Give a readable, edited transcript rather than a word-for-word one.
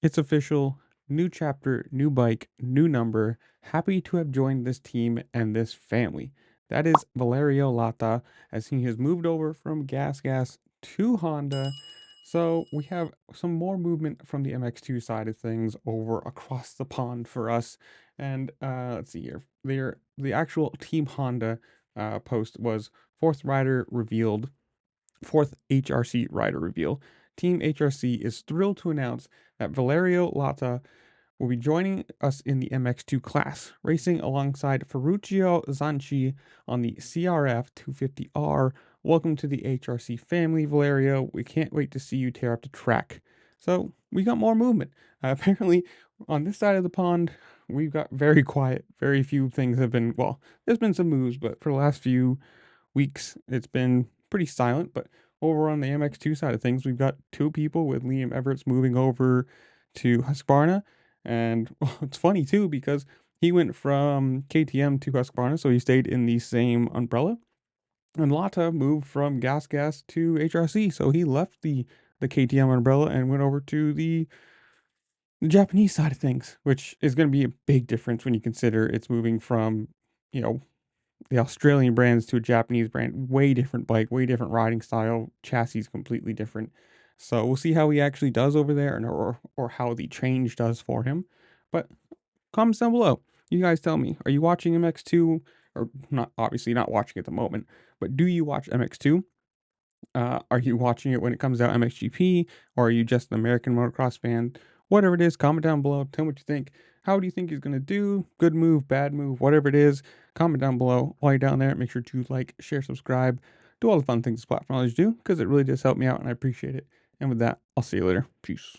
It's official. New chapter, new bike, new number. Happy to have joined this team and this family. That is Valerio Lata, as he has moved over from Gas to Honda. So we have some more movement from the MX2 side of things over across the pond for us. And let's see here. The actual Team Honda post was fourth rider revealed, fourth HRC rider reveal. Team HRC is thrilled to announce that Valerio Lata will be joining us in the MX2 class, racing alongside Ferruccio Zanchi on the CRF 250R. Welcome to the HRC family, Valerio. We can't wait to see you tear up the track. So we got more movement. Apparently, on this side of the pond, we've got very quiet. Very few things have been, well, there's been some moves, but for the last few weeks, it's been pretty silent. But over on the MX2 side of things, we've got two people with Liam Everett's moving over to Husqvarna. And well, it's funny too because he went from KTM to Husqvarna, so he stayed in the same umbrella. And Lata moved from Gas to HRC, so he left the KTM umbrella and went over to the Japanese side of things, which is going to be a big difference when you consider it's moving from, you know, the Australian brands to a Japanese brand. Way different bike, way different riding style, chassis completely different. So we'll see how he actually does over there, and or how the change does for him. But comments down below. You guys tell me, are you watching MX2? Or not, obviously not watching at the moment, but do you watch MX2? Are you watching it when it comes out MXGP, or are you just an American motocross fan? Whatever it is, comment down below. Tell me what you think. How do you think he's going to do? Good move, bad move, whatever it is. Comment down below. While you're down there, make sure to like, share, subscribe, do all the fun things this platform always do, because it really does help me out and I appreciate it. And with that, I'll see you later. Peace.